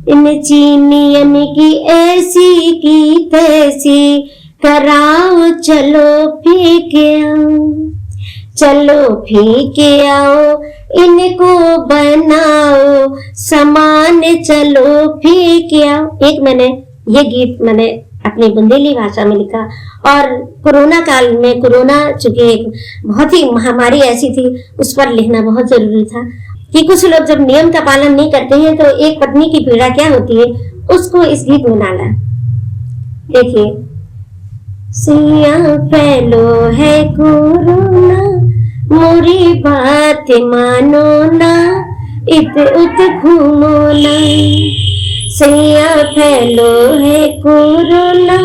इन चीनियन की ऐसी की तैसी कराओ, चलो पी के आओ, चलो पी के आओ, इनको बनाओ समान, चलो पी के आओ। एक मैंने ये गीत मैंने अपनी बुंदेली भाषा में लिखा। और कोरोना काल में, कोरोना चूंकि एक बहुत ही महामारी ऐसी थी, उस पर लिखना बहुत जरूरी था कि कुछ लोग जब नियम का पालन नहीं करते हैं तो एक पत्नी की पीड़ा क्या होती है, उसको इस गीत में डाला। देखिए, सिया फैलो है कोरोना, मोरी बात मानो ना, इत उत घूमो ना। सिया फैलो है कोरोना,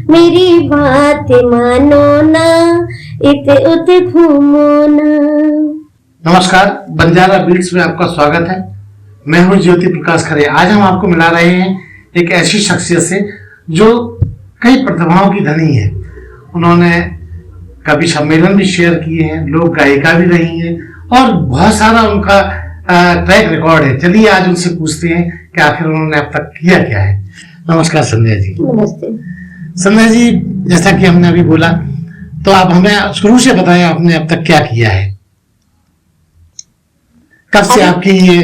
मेरी बात मानो ना, इत उत घूमो ना। नमस्कार, बंजारा बीट्स में आपका स्वागत है। मैं हूं ज्योति प्रकाश खरे। आज हम आपको मिला रहे हैं एक ऐसी शख्सियत से जो कई प्रतिभाओं की धनी है। उन्होंने कभी सम्मेलन भी शेयर किए हैं, लोक गायिका भी रही हैं और बहुत सारा उनका ट्रैक रिकॉर्ड है। चलिए आज उनसे पूछते हैं कि आखिर उन्होंने अब तक किया क्या है। नमस्कार संध्या जी। नमस्ते संध्या जी, जैसा कि हमने अभी बोला, तो आप हमें शुरू से बताएं आपने अब तक क्या किया है। कब से आपकी ये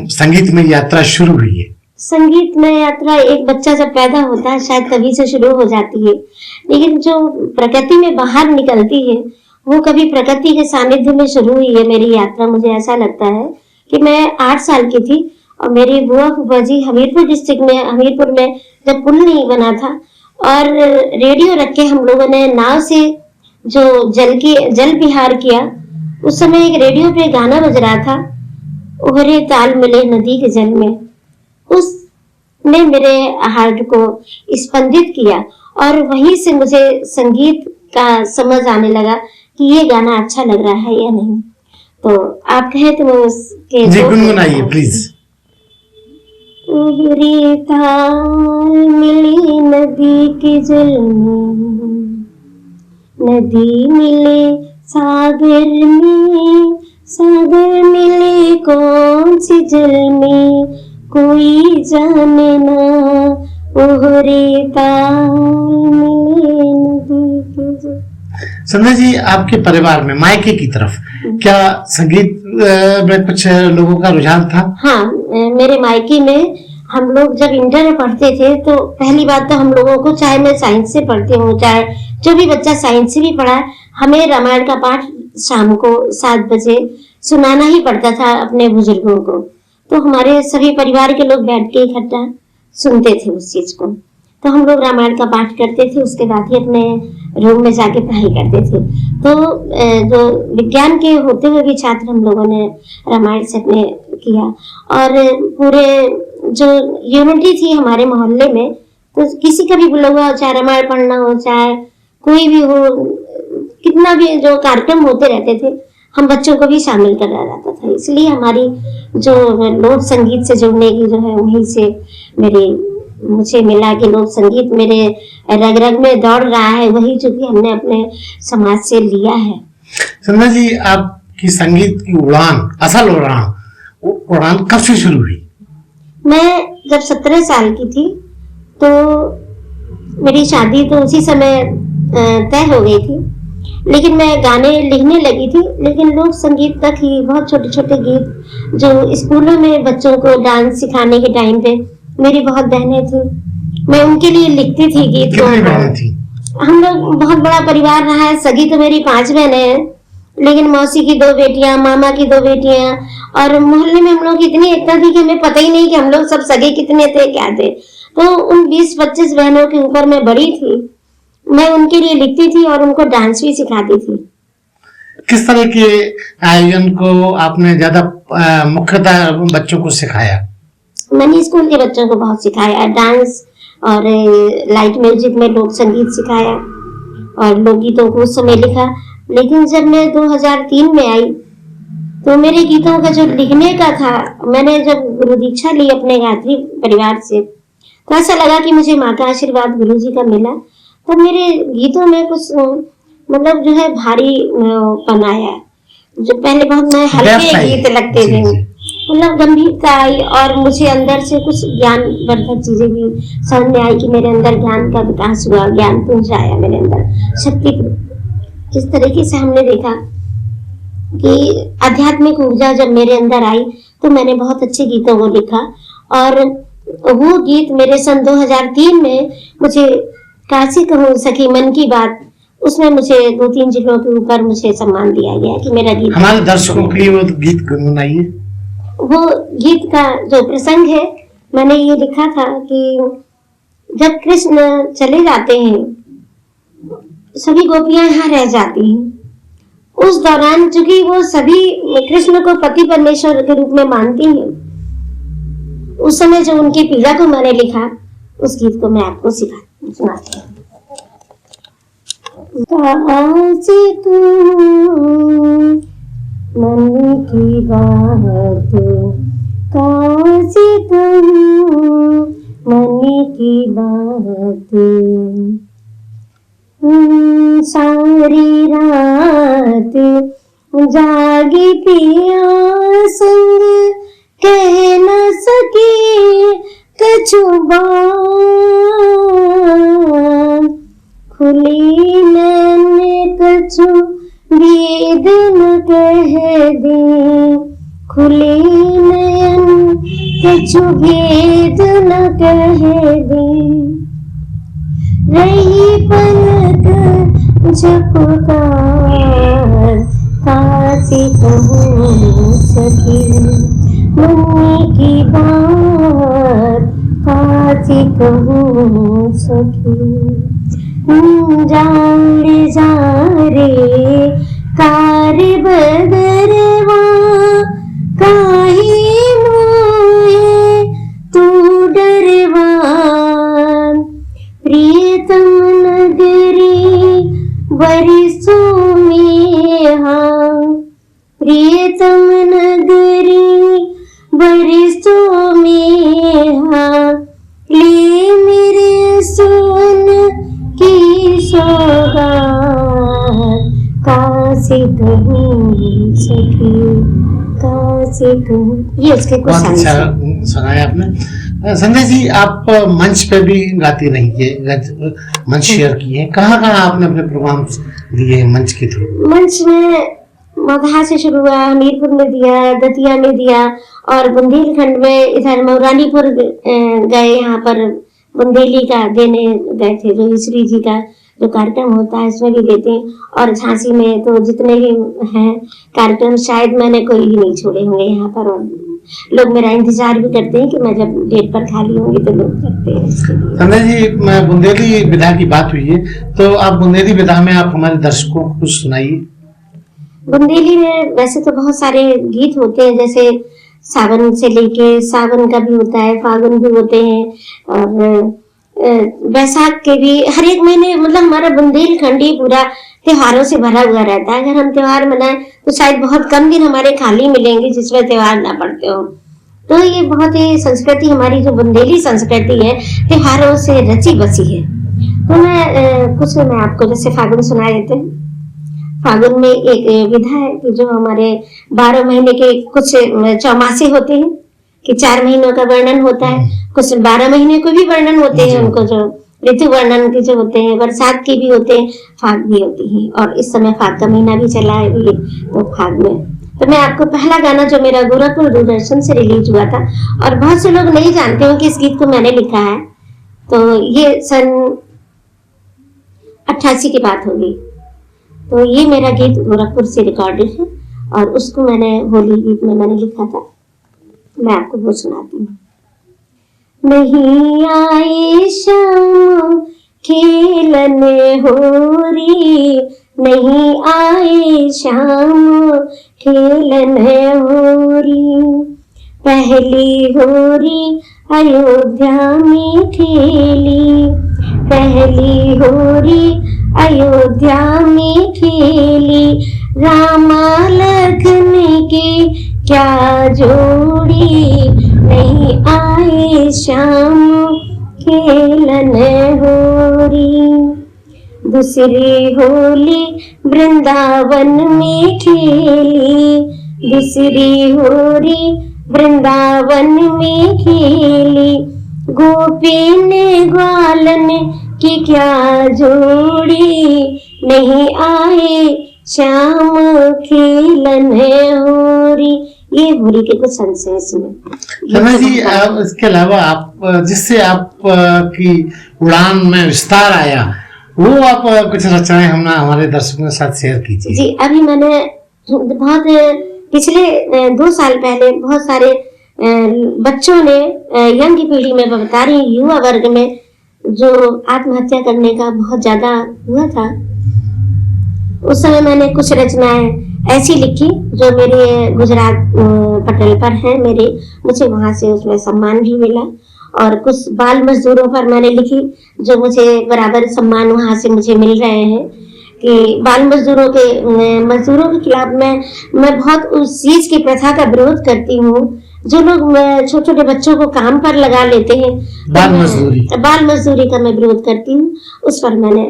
संगीत में यात्रा शुरू हुई है? संगीत में यात्रा एक बच्चा जब पैदा होता है शायद तभी से शुरू हो जाती है, लेकिन जो प्रकृति में बाहर निकलती है वो कभी प्रकृति के सानिध्य में शुरू हुई है मेरी यात्रा। मुझे ऐसा लगता है कि मैं 8 साल की थी और मेरी बुआ फूफा जी हमीरपुर डिस्ट्रिक्ट में, हमीरपुर में जब पुल नहीं बना था और रेडियो रख के हम लोगों ने नाव से जो जल विहार किया, उस समय एक रेडियो पे गाना बज रहा था, ओहरे ताल मिले नदी के जल में। उसने मेरे हार्ट को स्पंदित किया और वहीं से मुझे संगीत का समझ आने लगा कि ये गाना अच्छा लग रहा है या नहीं। तो आप कहें तो उसके जी गुनगुनाइए प्लीज। ओहरे ताल मिले नदी के जल में, नदी मिले सागर में, सागर मिले कौन सी जल में, कोई जाने ना, ओहरे ताल मिले नदी के जल। संध्या जी, आपके परिवार में मायके की तरफ क्या संगीत में कुछ लोगों का रुझान था? हाँ, मेरे मायके में हम लोग जब इंटर में पढ़ते थे तो पहली बात तो हम लोगों को, चाहे मैं साइंस से पढ़ती हूँ, चाहे जो भी बच्चा साइंस से भी पढ़ा, हमें रामायण का पाठ शाम को 7 बजे सुनाना ही पड़ता था अपने बुजुर्गों को। तो हमारे सभी परिवार के लोग बैठ के इकट्ठा सुनते थे उस चीज को। तो हम लोग रामायण का पाठ करते थे, उसके बाद ही अपने रूम में जाके पढ़ाई करते थे। तो जो विज्ञान के होते हुए भी छात्र हम लोगों ने रामायण से अपने किया। और पूरे जो यूनिटी थी हमारे मोहल्ले में, तो किसी का भी बुला हुआ, चाहे रामायण पढ़ना हो, चाहे कोई भी हो, कितना भी जो कार्यक्रम होते रहते थे, हम बच्चों को भी शामिल करा जाता था। इसलिए हमारी जो लोक संगीत से जुड़ने की जो है, वहीं से मुझे मिला कि लोक संगीत मेरे रग रग में दौड़ रहा है, वही जो कि हमने अपने समाज से लिया है। संध्या जी, आपकी संगीत की उड़ान, असल उड़ान कब से शुरू हुई? मैं जब 17 साल की थी तो मेरी शादी तो उसी समय तय हो गई थी, लेकिन मैं गाने लिखने लगी थी, लेकिन लोक संगीत तक ही बहुत छोटे छोटे गीत जो स्कूलों में बच्चों को डांस सिखाने के टाइम पे, मेरी बहुत बहनें थी, मैं उनके लिए लिखती थी गीत। कितनी बहनें थी? हम लोग बहुत बड़ा परिवार रहा है। सगी तो मेरी 5 बहनें हैं, लेकिन मौसी की 2 बेटियां, मामा की 2 बेटियां, और मोहल्ले में हम लोग इतनी एकता थी कि हमें पता ही नहीं कि हम लोग सब सगे कितने थे, क्या थे। तो उन 20-25 बहनों के ऊपर मैं बड़ी थी, मैं उनके लिए लिखती थी और उनको डांस भी सिखाती थी। किस तरह के आयोजन को आपने ज्यादा मुख्यतः बच्चों को सिखाया? मैंने स्कूल के बच्चों को बहुत सिखाया, डांस और लाइट म्यूजिक में लोक संगीत सिखाया और लोकगीतों को उस समय लिखा। लेकिन जब मैं 2003 में आई तो मेरे गीतों का जो लिखने का था, मैंने जब गुरु दीक्षा ली अपने गायत्री परिवार से, तो ऐसा लगा कि मुझे माँ का आशीर्वाद गुरु जी का मिला। तो मेरे गीतों में कुछ मतलब जो है भारी पन आया। जो पहले बहुत मैं हल्के गीत लगते थे, मतलब गंभीरता आई और मुझे अंदर से कुछ ज्ञान वर्धक चीजें भी समझ में आई कि मेरे अंदर ज्ञान का विकास हुआ, ज्ञान पुंज आया मेरे अंदर शक्ति। इस तरीके से हमने देखा कि आध्यात्मिक ऊर्जा जब मेरे अंदर आई तो मैंने बहुत अच्छे गीतों को लिखा और वो गीत मेरे सन 2003 में मुझे काशी कहूँ सखी मन की बात, उसमें मुझे 2-3 जिलों के ऊपर मुझे सम्मान दिया गया कि मेरा गीत। हमारे दर्शकों के लिए वो गीत गुनगुनाइए। वो गीत का जो प्रसंग है, मैंने ये लिखा था कि जब कृष्ण चले जाते हैं, सभी गोपियां यहाँ रह जाती हैं। उस दौरान चूंकि वो सभी कृष्ण को पति परमेश्वर के रूप में मानती हैं, उस समय जो उनकी पीड़ा को मैंने लिखा, उस गीत को मैं आपको सुनाती हूँ। काशी तू मन की बात, काशी तू मन की बात, सारी रात जागी पिया संग, कह न सके कछु बात, खुली मैंने कछु वेद न कह दे, खुली नयन कछु भेद न कह दे, रही पलक झपकार, काशी कहूँ सखी मन की बात, काशी कहूँ सखी। जाने जा रे कार बदरवा, काहे मोहे तू डरवा, प्रियतम नगरी बरसों में, हाँ प्रियतम नगरी बरसों में, हाँ ले मेरे सोन की सौगात, काशी कहूँ सखी, काशी कहूँ। ये उसके कुछ बहुत अच्छा सुनाया आपने। संजय जी, आप मंच पे भी गाती रही है, मंच शेयर किए, कहाँ कहाँ आपने अपने प्रोग्राम दिए मंच के थ्रू? मंच में मगहा से शुरू हुआ, हमीरपुर में दिया, दतिया में दिया और बुंदेलखंड में इधर मौरानीपुर गए, यहाँ पर बुंदेली का देने गए थे, जो श्री जी का जो कार्यक्रम होता है इसमें भी देते हैं, और झांसी में तो जितने भी हैं कार्यक्रम शायद मैंने कोई भी नहीं छोड़े होंगे यहाँ पर, और लोग मेरा इंतजार भी करते हैं कि मैं जब डेट पर खाली होंगी तो लोग करते हैं इसके लिए। संजय जी, बुंदेली विधा की बात हुई है, तो आप बुंदेली विधा में आप हमारे दर्शकों को कुछ सुनाइए। बुंदेली में वैसे तो बहुत सारे गीत होते हैं, जैसे सावन से लेके सावन का भी होता है, फागुन भी होते हैं, और वैसाख के भी, हर एक महीने मतलब हमारा बुंदेलखंड ही पूरा त्योहारों से भरा हुआ रहता है। अगर हम त्योहार मनाएं तो शायद बहुत कम दिन हमारे खाली मिलेंगे जिसमें त्योहार ना पड़ते हो। तो ये बहुत ही संस्कृति, हमारी जो बुंदेली संस्कृति है त्योहारों से रची बसी है। तो मैं आपको जैसे फागुन सुना देते हैं। फागुन में एक विधा है कि जो हमारे 12 महीने के कुछ चौमासे होते हैं कि 4 महीनों का वर्णन होता है, कुछ 12 महीने को भी वर्णन होते हैं, उनको जो ऋतु वर्णन के जो होते हैं, बरसात के भी होते हैं, फाग भी होती है, और इस समय फाग का महीना भी चला है ये, तो फाग में तो मैं आपको पहला गाना जो मेरा गोरखपुर दूरदर्शन से रिलीज हुआ था, और बहुत से लोग नहीं जानते हो कि इस गीत को मैंने लिखा है, तो ये सन 88 की बात होगी। तो ये मेरा गीत गोरखपुर से रिकॉर्डेड है और उसको मैंने होली गीत में मैंने लिखा था। मैं आपको वो सुनाती हूँ। नहीं आए शाम खेलने होरी, नहीं आए शाम खेलने होरी, पहली होरी अयोध्या में खेली, पहली होरी अयोध्या में खेली, रामा लखन के क्या जोड़ी, नहीं आए शाम खेलने होरी, दूसरी होली वृंदावन में खेली, दूसरी होली वृंदावन में खेली, गोपी ने ग्वालन की क्या जोड़ी, नहीं आए श्याम खेलन होरी। ये होरी के कुछ अंश हैं इसमें। रमेश जी, इसके अलावा आप जिससे आप की उड़ान में विस्तार आया, वो आप कुछ रचनाएं हमारे दर्शकों के साथ शेयर कीजिए। जी, अभी मैंने बहुत पिछले 2 साल पहले बहुत सारे बच्चों ने, यंग पीढ़ी में बता रही, युवा वर्ग में जो आत्महत्या करने का बहुत ज्यादा हुआ था, उस समय मैंने कुछ रचनाएं ऐसी लिखी जो मेरे गुजरात पटल पर है मेरे, मुझे वहां से उसमें सम्मान भी मिला। और कुछ बाल मजदूरों पर मैंने लिखी जो मुझे बराबर सम्मान वहां से मुझे मिल रहे हैं। कि बाल मजदूरों के खिलाफ मैं बहुत उस चीज की प्रथा का विरोध करती हूँ जो लोग छोटे छोटे बच्चों को काम पर लगा लेते हैं, बाल मजदूरी का मैं विरोध करती हूँ। उस पर मैंने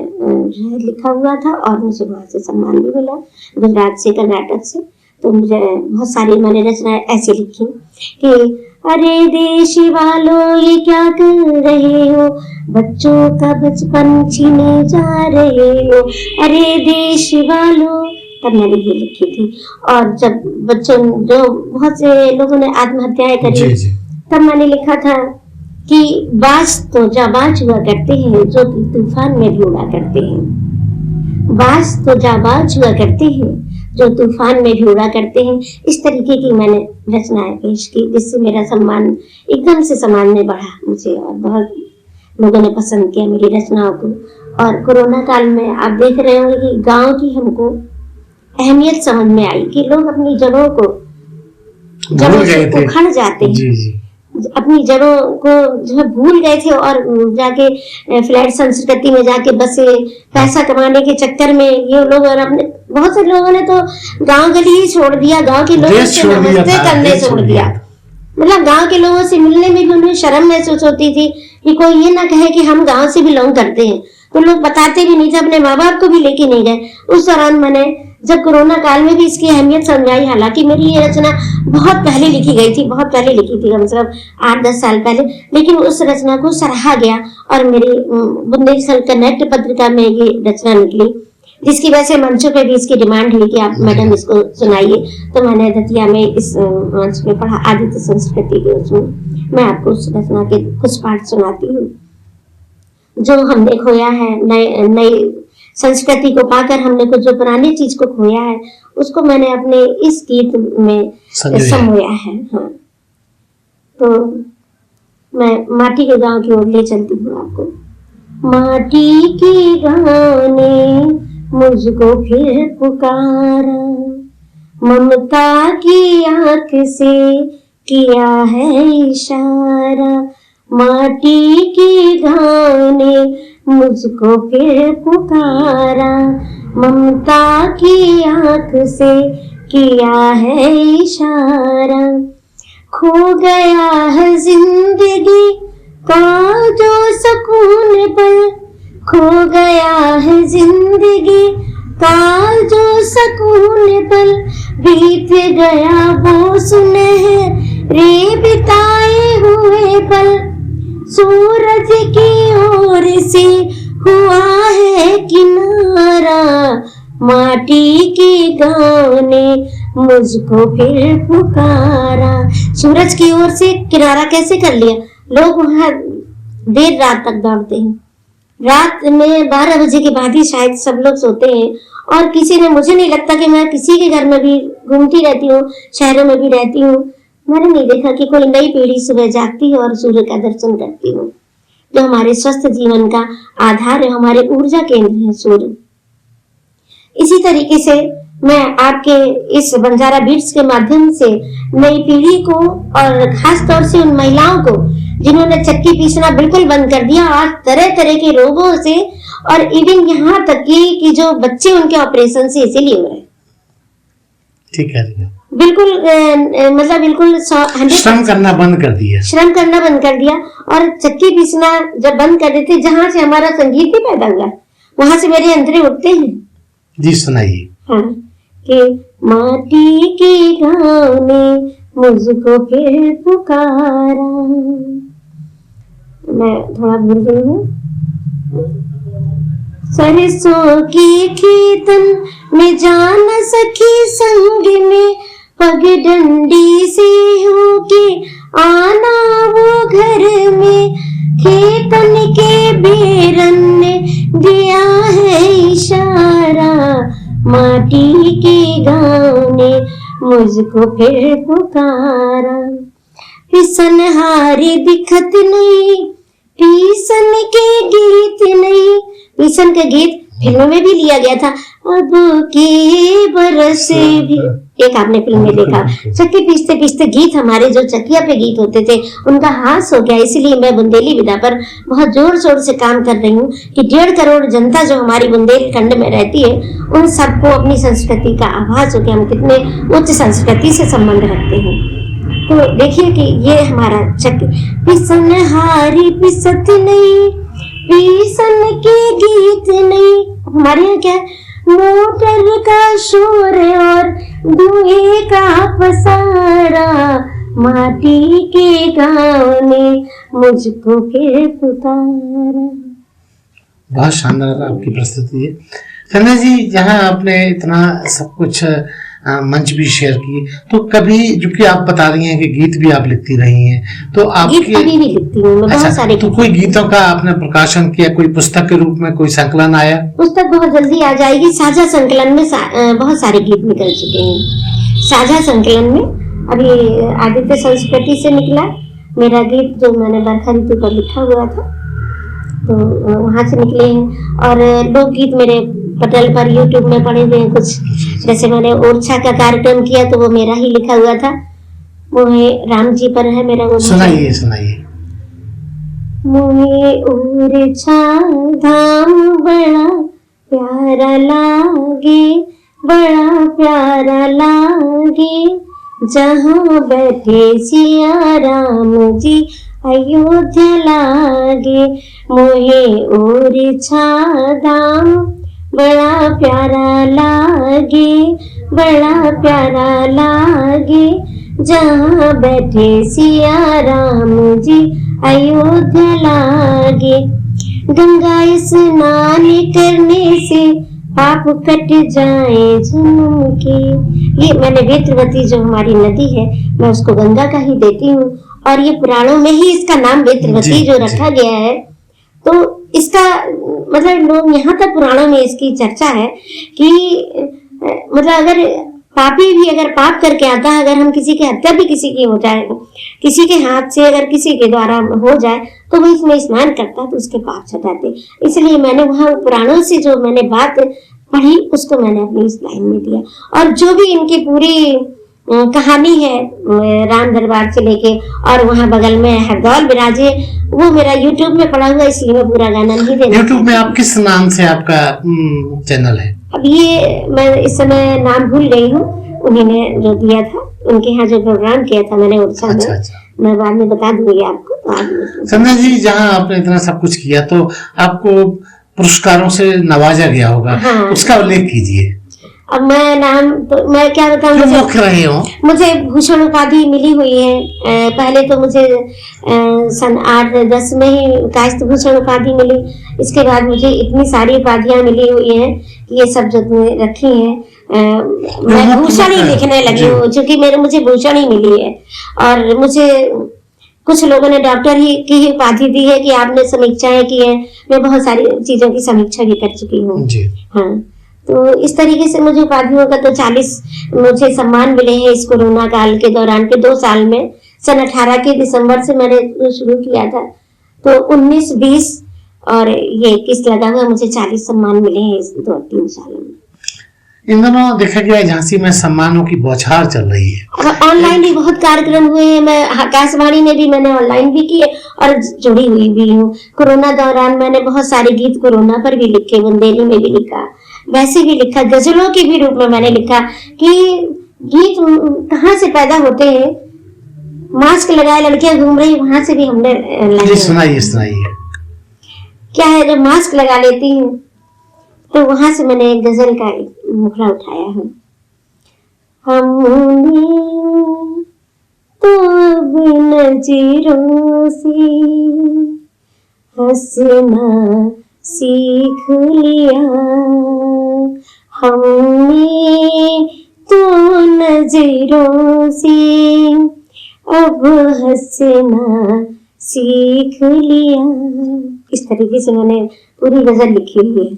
लिखा हुआ था और मुझे वहां से सम्मान भी मिला, गुजरात से, कर्नाटक से। तो मुझे बहुत सारी मैंने रचनाएं ऐसी लिखी कि अरे देशी वालों ये क्या कर रहे हो, बच्चों का बचपन छीने जा रहे हो, अरे देश वालों, तब मैंने ये लिखी थी। और जब बच्चों, जो बहुत से लोगों ने आत्महत्याएं करी, तब मैंने लिखा था कि बाज तो जाबाज हुआ करते हैं जो कि तूफान में भी उड़ा करते हैं, बाज तो जाबाज हुआ करते हैं जो तूफान में भी उड़ा करते हैं। इस तरीके की मैंने रचनाएं पेश की जिससे मेरा सम्मान एकदम से समाज में बढ़ा मुझे, और बहुत लोगों ने पसंद किया मेरी रचनाओं को। और कोरोना काल में आप देख रहे होंगे कि गांव की हमको अहमियत समझ में आई कि लोग अपनी जड़ों से उखड़ जाते हैं, अपनी जड़ों को जो है भूल गए थे और जाके फ्लैट संस्कृति में जाके बसे, पैसा कमाने के चक्कर में ये लोग, और अपने बहुत से लोगों ने तो गांव गली ही छोड़ दिया, गांव के लोगों से नमस्ते करने छोड़ दिया। मतलब गांव के लोगों से मिलने में भी उन्हें शर्म महसूस होती थी कि कोई ये ना कहे कि हम गांव से बिलोंग करते हैं, तो लोग बताते भी नहीं थे, अपने माँ बाप को भी लेके नहीं गए। उस दौरान मैंने, जब कोरोना काल में भी इसकी अहमियत समझाई, हालांकि मेरी ये रचना बहुत पहले लिखी गई थी, बहुत पहले लिखी थी, कम से कम 8-10 साल पहले, लेकिन उस रचना को सराहा गया और मेरी बुंदेलखंड कनेक्ट पत्रिका में ये रचना निकली, जिसकी वजह से मंचों पे भी इसकी डिमांड हुई कि आप मैडम इसको सुनाइए। तो मैंने दतिया में इस मंच में पढ़ा, आदित्य संस्कृति के, उसमें मैं आपको उस रचना के कुछ पाठ सुनाती हूँ। जो हमने खोया है, नई संस्कृति को पाकर हमने कुछ जो पुरानी चीज को खोया है, उसको मैंने अपने इस गीत में समोया है। हाँ, तो मैं माटी के गांव की ओर ले चलती हूँ आपको। माटी के गांव ने मुझको फिर पुकारा, ममता की आंख से किया है इशारा, माटी के गांव ने मुझको फिर पुकारा, ममता की आंख से किया है इशारा, खो गया है जिंदगी का जो सुकून पल, खो गया है जिंदगी का जो सुकून पल, बीत गया वो सुनहरे बिताए हुए पल, सूरज की ओर से हुआ है किनारा, माटी के गांव ने मुझको फिर पुकारा। सूरज की ओर से किनारा कैसे कर लिया? लोग वहां देर रात तक दौड़ते हैं, रात में 12 बजे के बाद ही शायद सब लोग सोते हैं, और किसी ने, मुझे नहीं लगता कि मैं किसी के घर में भी घूमती रहती हूँ, शहरों में भी रहती हूँ, मैंने नहीं देखा कि कोई नई पीढ़ी सुबह जागती है और सूर्य का दर्शन करती हूँ, जो हमारे स्वस्थ जीवन का आधार है, हमारे ऊर्जा केंद्र है सूर्य। इसी तरीके से मैं आपके इस बंजारा बीट्स के माध्यम से नई पीढ़ी को, और खास तौर से उन महिलाओं को जिन्होंने चक्की पीसना बिल्कुल बंद कर दिया, आज तरह तरह के रोगों से, और इवन यहाँ तक कि जो बच्चे उनके ऑपरेशन से इसीलिए हो रहे हैं। ठीक है, बिल्कुल मतलब बिल्कुल श्रम करना बंद कर दिया, श्रम करना बंद कर दिया, और चक्की पीसना जब बंद कर देते, जहां से हमारा संगीत भी पैदा हुआ, वहां से मेरे अंतरे उठते हैं। जी सुनाइए। हाँ, कि माटी के गांव ने मुझको फिर पुकारा। मैं थोड़ा भूल गई हूँ। सरसों की खेतन में जाना सखी संग में, पगडंडी से होके आना वो घर में। खेतन के बेरन ने दिया है इशारा, माटी के गाँव ने मुझको फिर पुकारा। पिसन हारे दिखत नहीं, पीसन के गीत नहीं। पीसन का गीत फिल्म में भी लिया गया था। अब के बरस भी, एक आपने फिल्म में देखा। चक्की पीसते पीसते गीत, हमारे जो चक्किया पे गीत होते थे उनका हास हो गया। इसलिए मैं बुंदेली विधा पर बहुत जोर शोर से काम कर रही हूँ कि 1.5 करोड़ जनता जो हमारी बुंदेलखंड में रहती है उन सबको अपनी संस्कृति का आभास हो कि हम कितने उच्च संस्कृति से संबंध रखते हैं। तो देखिए कि ये हमारा चक्की पिसन हारी पिसत नहीं, पीसन के गीत नहीं। हमारे यहाँ क्या है, मोटर का शोर और धुएं का पसारा, माटी के गाँव ने मुझको फिर पुकारा। बहुत शानदार आपकी प्रस्तुति है संध्या जी। जहाँ आपने इतना सब कुछ मंच भी शेयर किए, तो कभी जो कि आप बता रही हैं कि गीत भी आप लिखती रही हैं, तो आपकी गीत अभी भी लिखती हूँ मैं। बहुत सारे तो कोई गीतों का आपने प्रकाशन किया, कोई पुस्तक के रूप में कोई संकलन आया? पुस्तक बहुत जल्दी आ जाएगी। साझा संकलन में बहुत सारे गीत निकल चुके हैं। साझा संकलन में अभी आदित्य संस्कृति से निकला मेरा गीत, जो मैंने बरखा ऋतु पर लिखा हुआ था, तो वहां से निकले हैं। और लोकगीत मेरे पटल पर यूट्यूब में पड़े हुए हैं कुछ। जैसे मैंने ओरछा का कार्यक्रम किया तो वो मेरा ही लिखा हुआ था। वो है राम जी पर है मेरा। वो सुनाइए सुनाइए। मोहे ओरछा धाम बड़ा प्यारा लागे, बड़ा प्यारा लागे, जहाँ बैठे सिया राम जी अयोध्या लागे। मोहे ओरछा धाम बड़ा प्यारा लागे, बड़ा प्यारा लागे, जहाँ बैठे सिया राम जी अयोध्या लागे। गंगा स्नान करने से पाप कट जाए जन्म के। ये मैंने वेत्रवती जो हमारी नदी है मैं उसको गंगा का ही देती हूँ, और ये पुराणों में ही इसका नाम वेत्रवती जो रखा गया है। तो इसका मतलब लोग यहाँ तक पुराणों में इसकी चर्चा है कि मतलब अगर पापी भी अगर पाप करके आता है, अगर हम किसी की हत्या भी किसी की हो जाए, किसी के हाथ से अगर किसी के द्वारा हो जाए, तो वो इसमें स्नान करता है तो उसके पाप छटाते। इसलिए मैंने वहाँ पुराणों से जो मैंने बात पढ़ी उसको मैंने अपनी इस लाइन में दिया। और जो भी इनकी पूरी कहानी है राम दरबार से लेके और वहाँ बगल में हरदौल विराजे, वो मेरा यूट्यूब में पड़ा हुआ, इसलिए मैं पूरा गाना नहीं दे। यूट्यूब में आप किस नाम से आपका चैनल है? अब ये मैं इस समय नाम भूल गई हूँ, उन्हीं ने जो दिया था, उनके यहाँ जो प्रोग्राम किया था मैंने उड़ीसा में। अच्छा। मैं बाद में बता दूंगी आपको। तो संध्या जी, जहाँ आपने इतना सब कुछ किया तो आपको पुरस्कारों से नवाजा गया होगा। हाँ। उसका उल्लेख कीजिए। अब मैं नाम तो मैं क्या बताऊँ, मुझे भूषण उपाधि मिली हुई है। पहले तो मुझे सन 8-10 में ही कायस्थ भूषण उपाधि मिली। इसके बाद मुझे इतनी सारी उपाधियां मिली हुई हैं कि ये सब जो रखी हैं मैं भूषण ही लिखने लगी हूँ, क्योंकि मुझे भूषण ही मिली है। और मुझे कुछ लोगों ने डॉक्टर ही की ही उपाधि दी है कि आपने समीक्षाएं की है। मैं बहुत सारी चीजों की समीक्षा भी कर चुकी हूँ। हाँ, तो इस तरीके से मुझे उपाधियों का तो 40 मुझे सम्मान मिले हैं इस कोरोना काल के दौरान के 2 साल में। सन 18 के दिसंबर से मैंने शुरू किया था, तो 19, 20 और ये 21 लगा हुआ मुझे 40 सम्मान मिले हैं इस 2-3 सालों में। इन दोनों देखा गया झांसी में सम्मानों की बौछार चल रही है। ऑनलाइन भी बहुत कार्यक्रम हुए हैं। मैं आकाशवाणी में भी मैंने ऑनलाइन भी किए और जुड़ी हुई भी हूँ। कोरोना दौरान मैंने बहुत सारे गीत कोरोना पर भी लिखे, बुंदेली में भी लिखा, वैसे भी लिखा, गजलों के भी रूप में मैंने लिखा कि गीत कहाँ से पैदा होते हैं। मास्क लगाए लड़कियां घूम रही, वहां से भी हमने सुनाइए। क्या है, जब मास्क लगा लेती हूँ तो वहां से मैंने एक गजल का मुखड़ा उठाया है। हमने तो अब नजरों से हंसना सीख लिया हमने, तो नजरों से अब हंसना सीख लिया। इस तरीके से मैंने पूरी गजल लिखी हुई है।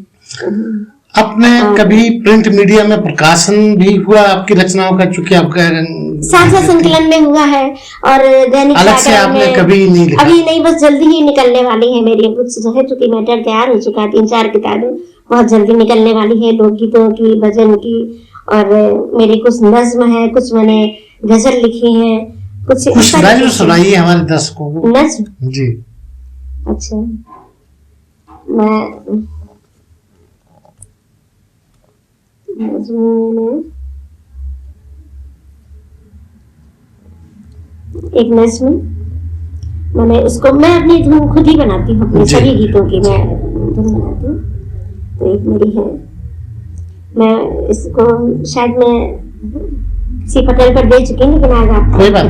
आपने कभी प्रिंट मीडिया में प्रकाशन भी हुआ आपकी रचनाओं का, चूंकि आपका साझा संकलन में हुआ है और दैनिक अलग से जागरण आपने में कभी नहीं लिखा? अभी नहीं, बस जल्दी ही निकलने वाली है मेरी बुक्स जो है, चूंकि मैटर तैयार हो चुका है, 3-4 किताबें बहुत जल्दी निकलने वाली है, लोकगीतों की, भजन की, और मेरी कुछ नज्म है, कुछ मैंने गजल लिखी है, कुछ नज्म सुनाइए हमारे दर्शकों को। नज्म जी। अच्छा, मैं एक नज्म मैंने उसको, मैं अपनी धुन खुद ही बनाती हूँ, अपने सभी गीतों की मैं धुन बनाती हूँ। तो एक मेरी है, मैं इसको शायद मैं किसी पटेल पर दे चुकी हूँ, लेकिन आज आप कोई बात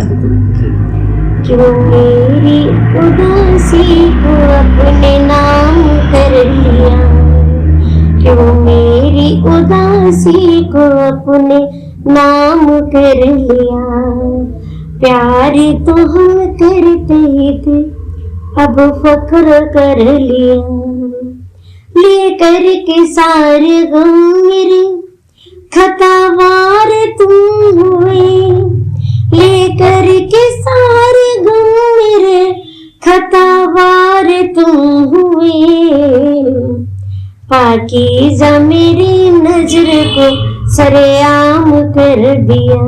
क्यों मेरी उदासी को अपने नाम कर लिया, क्यों मेरी उदासी को अपने नाम कर लिया, प्यार तो हम करते थे अब फख्र कर लिया, ले करके सारे गम मेरे खतावार तुम हुए, ले करके सारे गम मेरे खतावार तुम हुए, पाकीज़ा मेरी नजर को सरेआम कर दिया,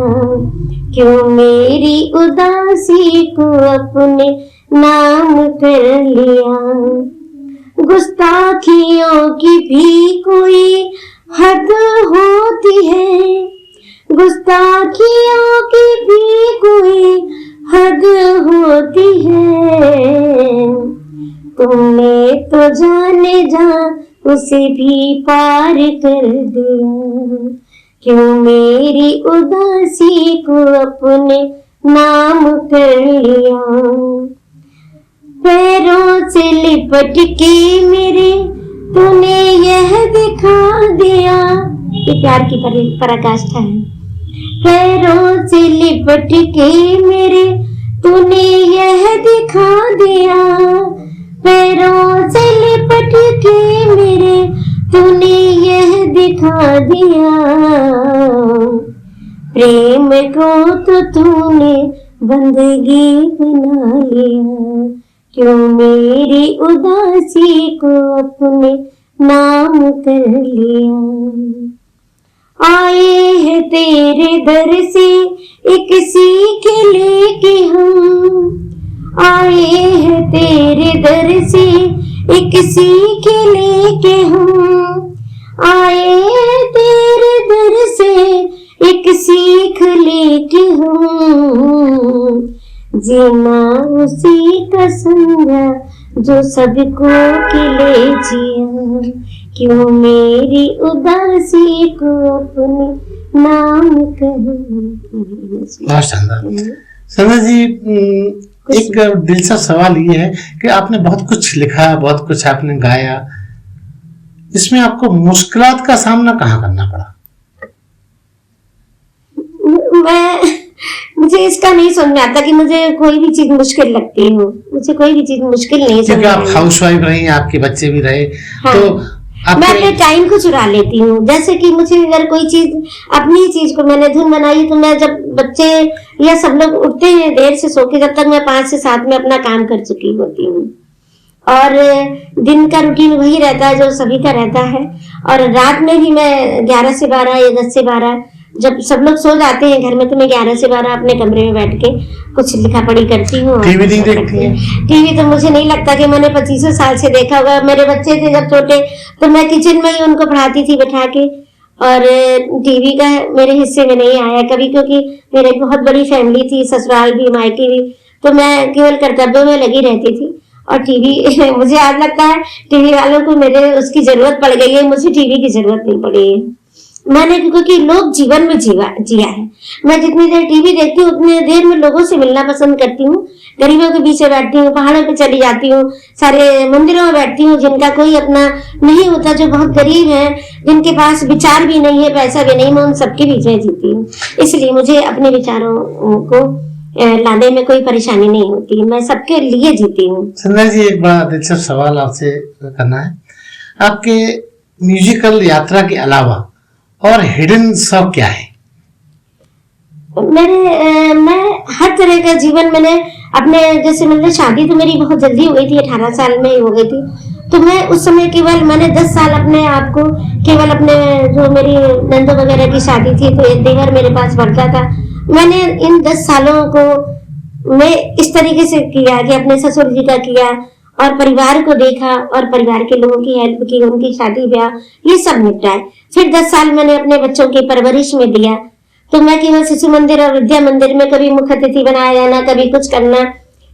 क्यों मेरी उदासी को अपने नाम कर लिया, गुस्ताखियों की भी कोई हद होती है, गुस्ताखियों की भी कोई हद होती है, तुमने तो जाने जा उसे भी पार कर दिया, क्यों मेरी उदासी को अपने नाम कर लिया, पैरों से लिपट के मेरे तूने यह दिखा दिया, ये प्यार की पराकाष्ठा है, पैरों से लिपट के मेरे तूने यह दिखा दिया, पैरों से लिपट के मेरे तूने यह दिखा दिया, प्रेम को तो तूने बंदगी बना लिया, क्यों मेरी उदासी को अपने नाम कर लिया, आए हैं तेरे दर से एक सीख लेके हम, आए हैं तेरे दर से एक सीख लेके हम, आए हैं तेरे दर से एक सीख लेके हम, जीना उसी का समझा जो सबको खिले जिया, क्यों मेरी उदासी को अपने नाम कर। बहुत शानदार। संध्या जी, एक दिलचस्प सवाल ये है कि आपने बहुत कुछ लिखा, बहुत कुछ आपने गाया, इसमें आपको मुश्किलात का सामना कहाँ करना पड़ा? मुझे इसका नहीं समझ आता कि मुझे कोई भी चीज मुश्किल लगती है, मुझे कोई भी चीज मुश्किल नहीं समझ। क्योंकि आप हाउसवाइफ रही, आपके बच्चे भी रहे, हाँ। तो मैं अपने टाइम को चुरा लेती हूँ, जैसे कि मुझे अगर कोई चीज, अपनी चीज को मैंने धुन बनाई, तो मैं जब बच्चे या सब लोग उठते हैं देर से सो के, जब तक मैं 5 से 7 में अपना काम कर चुकी होती हूँ, और दिन का रूटीन वही रहता है जो सभी का रहता है, और रात में भी मैं 11 से 12 या 10 से 12 जब सब लोग सो जाते हैं घर में, तो मैं 11 से 12 अपने कमरे में बैठ के कुछ लिखा पढ़ी करती हूँ। टीवी नहीं देखती है? टीवी तो मुझे नहीं लगता कि मैंने 25 साल से देखा होगा। मेरे बच्चे थे जब छोटे, तो मैं किचन में ही उनको पढ़ाती थी बैठा के, और टीवी का मेरे हिस्से में नहीं आया कभी, क्योंकि मेरे बहुत बड़ी फैमिली थी, ससुराल भी मायके भी, तो मैं केवल कर्तव्यों में लगी रहती थी। और टीवी मुझे आज लगता है टीवी वालों को मेरे उसकी जरूरत पड़ गई है, मुझे टीवी की जरूरत नहीं पड़ी है। मैंने, क्योंकि लोग जीवन में जिया है। मैं जितनी देर टीवी देखती हूँ उतनी देर में लोगों से मिलना पसंद करती हूँ। गरीबों के बीच बैठती हूँ, पहाड़ों पे चली जाती हूँ, सारे मंदिरों में बैठती हूँ, जिनका कोई अपना नहीं होता, जो बहुत गरीब है, जिनके पास विचार भी नहीं है, पैसा भी नहीं, मैं उन सबके बीच में जीती हूँ। इसलिए मुझे अपने विचारों को लाने में कोई परेशानी नहीं होती, मैं सबके लिए जीती हूँ। संध्या जी, एक बड़ा दिलचस्प सवाल आपसे करना है। आपके म्यूजिकल यात्रा के अलावा और हिडन शौक क्या है? मैं हर तरह का जीवन मैंने अपने, जैसे मतलब शादी तो मेरी बहुत जल्दी हो गई थी, 18 साल में ही हो गई थी। तो मैं उस समय केवल मैंने 10 साल अपने आप को केवल अपने, जो मेरी नंदो वगैरह की शादी थी तो एक देवर मेरे पास बढ़ता था, मैंने इन 10 सालों को मैं इस तरीके से किया कि अपने ससुर जी का किया और परिवार को देखा और परिवार के लोगों की हेल्प की, उनकी शादी ब्याह ये सब निपटाए। फिर 10 साल मैंने अपने बच्चों की परवरिश में दिया। तो मैं केवल शिशु मंदिर और विद्या मंदिर में कभी मुख्य अतिथि बनाया जाना, कभी कुछ करना,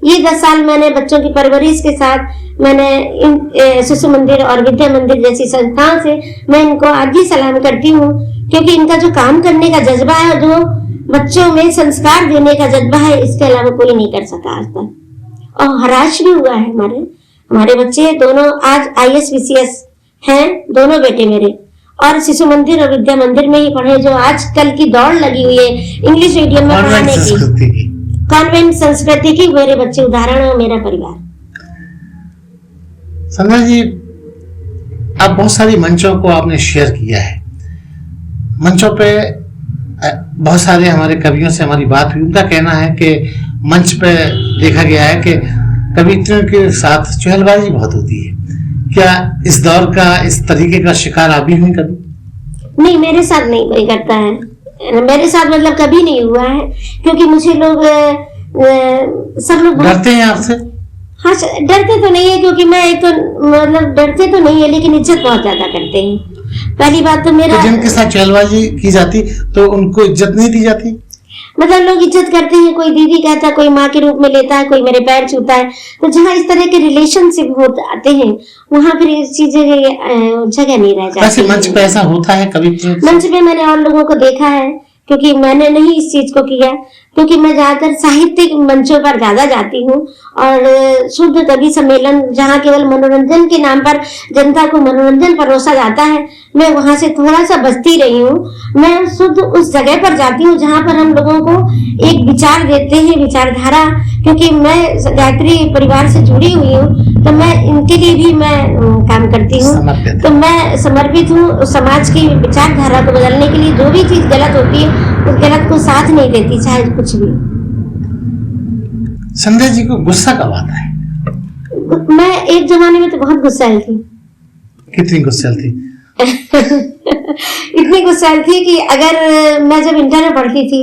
ये 10 साल मैंने बच्चों की परवरिश के साथ मैंने इन शिशु मंदिर और विद्या मंदिर जैसी संस्थाओं से मैं इनको आज भी सलाम करती हूँ, क्योंकि इनका जो काम करने का जज्बा है, जो बच्चों में संस्कार देने का जज्बा है, इसके अलावा कोई नहीं कर सका आज तक। और हराश भी हुआ है। हमारे बच्चे दोनों आज IAS VCS हैं, दोनों बेटे मेरे, और शिशु मंदिर और विद्या मंदिर में ही पढ़े, जो आजकल की दौड़ लगी हुई है इंग्लिश मीडियम में पढ़ाने की, कॉन्वेंट संस्कृति की, मेरे बच्चे उदाहरण है, मेरा परिवार। संध्या जी, आप बहुत सारी मंचों को आपने शेयर किया है। मंचों पे बहुत सारे हमारे कवियों से हमारी बात हुई, उनका कहना है कि मंच पे देखा गया है कि कवियों के साथ चुहलबाजी बहुत होती है। क्या इस दौर का, इस तरीके का शिकार आप भी हुई कभी? नहीं, मेरे साथ नहीं कोई करता है, मेरे साथ मतलब कभी नहीं हुआ है, क्योंकि मुझे लोग सब लोग डरते हैं आपसे? हाँ, डरते तो नहीं है, क्योंकि मैं एक तो मतलब डरते तो नहीं है, लेकिन इज्जत बहुत ज्यादा करते हैं। पहली बात तो मेरा, तो जिनके साथ चहलबाजी की जाती तो उनको इज्जत नहीं दी जाती? मतलब लोग इज्जत करते हैं, कोई दीदी कहता है, कोई माँ के रूप में लेता है, कोई मेरे पैर छूता है। तो जहाँ इस तरह के रिलेशनशिप होते आते हैं, वहाँ फिर इस चीजें जगह नहीं रह जाती। वैसे मंच पे ऐसा होता है कभी? मंच पे मैंने और लोगों को देखा है, क्योंकि मैंने नहीं इस चीज को किया, क्योंकि मैं ज्यादातर साहित्यिक मंचों पर ज्यादा जाती हूँ, और शुद्ध कवि सम्मेलन जहाँ केवल मनोरंजन के नाम पर जनता को मनोरंजन परोसा जाता है, मैं वहां से थोड़ा सा बचती रही हूँ। मैं शुद्ध उस जगह पर जाती हूँ जहाँ पर हम लोगों को एक विचार देते हैं, विचारधारा, क्योंकि मैं गायत्री परिवार से जुड़ी हुई हूँ, तो मैं इनके लिए भी मैं काम करती हूँ। तो मैं समर्पित हूँ समाज की विचारधारा को बदलने के लिए। जो भी चीज गलत होती है उस गलत को साथ नहीं देती, चाहे कुछ भी। संध्या जी को गुस्सा कब आता है? मैं एक जमाने में तो बहुत गुस्सैल थी। कितनी गुस्सैल थी? इतनी गुस्सैल थी कि अगर मैं जब इंटर में पढ़ती थी,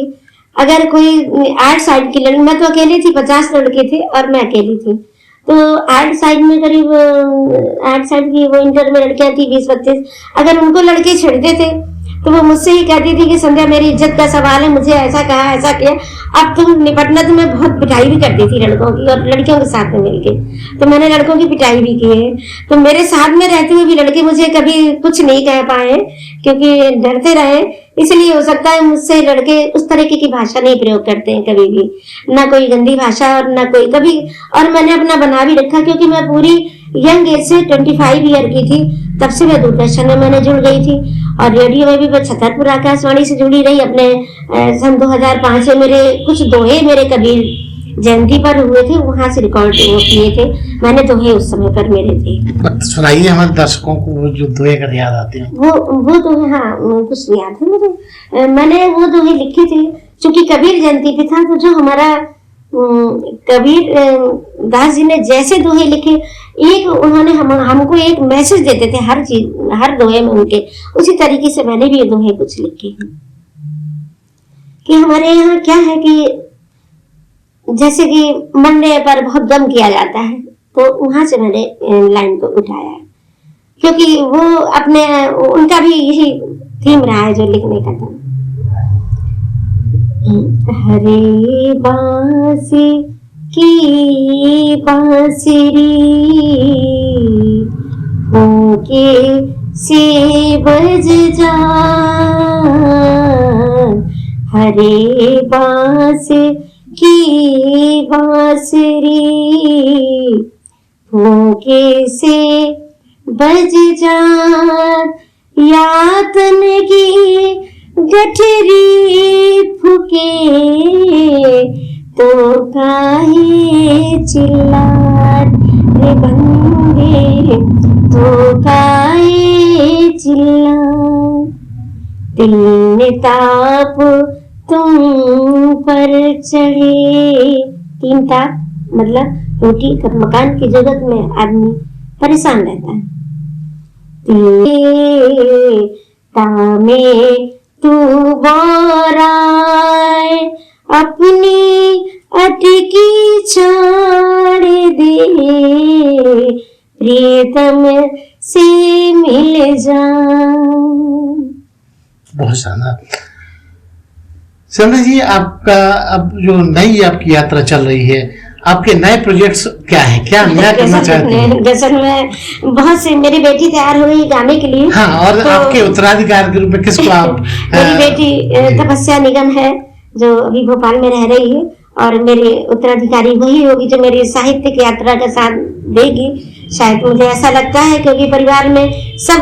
अगर कोई आर्ट साइड की लड़की, मैं तो अकेली थी, 50 लड़के थे और मैं अकेली थी, तो आर्ट साइड में करीब आर्ट साइड की वो इंटर में लड़कियां थी 20-25, अगर उनको लड़के छेड़ते थे तो वो मुझसे ही कहती थी कि संध्या मेरी इज्जत का सवाल है, मुझे ऐसा कहा, ऐसा किया। अब तुम निपटना, तो मैं बहुत पिटाई भी करती थी लड़कों की, और लड़कियों के साथ में मिलके तो मैंने लड़कों की पिटाई भी की है। तो मेरे साथ में रहते हुए भी लड़के मुझे कभी कुछ नहीं कह पाए, क्योंकि डरते रहे। इसलिए हो सकता है मुझसे लड़के उस तरीके की भाषा नहीं प्रयोग करते हैं कभी भी, ना कोई गंदी भाषा और ना कोई कभी। और मैंने अपना बना भी रखा, क्योंकि मैं पूरी यंग एज से 25 ईयर की थी, तब से मैं दूरदर्शन में मैंने जुड़ गई थी, और रेडियो में भी मैं छतरपुर आकाशवाणी से जुड़ी रही। अपने सन 2005 में मेरे कुछ दोहे मेरे कबीर जयंती पर हुए थे, वहां से रिकॉर्ड किए थे मैंने, दोहे उस समय पर मेरे थे। सुनाइए हमारे दर्शकों को जो दोहे का याद आते हैं। वो दोहे, हाँ कुछ याद है मुझे, मैंने वो दोहे लिखी थी क्योंकि कबीर जयंती पे था। तो जो हमारा कबीर दास जी ने जैसे दोहे लिखे, एक उन्होंने हमको एक मैसेज देते थे हर चीज, हर दोहे में उनके, उसी तरीके से मैंने भी ये दोहे कुछ लिखे हैं। कि हमारे यहाँ क्या है कि जैसे कि मरने पर बहुत गम किया जाता है, तो वहां से मैंने लाइन को उठाया है, क्योंकि वो अपने उनका भी यही थीम रहा है जो लिखने का था। हरे बांसी की बांसुरी होके से बज जा, हरे बांस की बांसुरी फूंके से बज जात यातन की गठरी फूके तो काहे चिल्लात रे बंदे तो काहे चिल्लात दिल ने ताप तुम पर चढ़े। 3 ताप मतलब रोटी मकान की जरूरत में आदमी परेशान रहता है। तामे तू बोराए अपनी अटकी छोड़ दे प्रियतम से मिल जा। बहुत शानदार। संध्या जी, आपका अब जो नई आपकी यात्रा चल रही है, आपके नए प्रोजेक्ट्स क्या है, क्या नया करना चाहते हैं? जैसे मैं बहुत से मेरी बेटी तैयार हुई गाने के लिए। हाँ, और तो आपके उत्तराधिकार के रूप में किसको आप? मेरी बेटी तपस्या निगम है जो अभी भोपाल में रह रही है, और मेरी उत्तराधिकारी वही होगी जो मेरी साहित्यिक यात्रा का साथ देगी। शायद मुझे ऐसा लगता है, क्योंकि परिवार में सब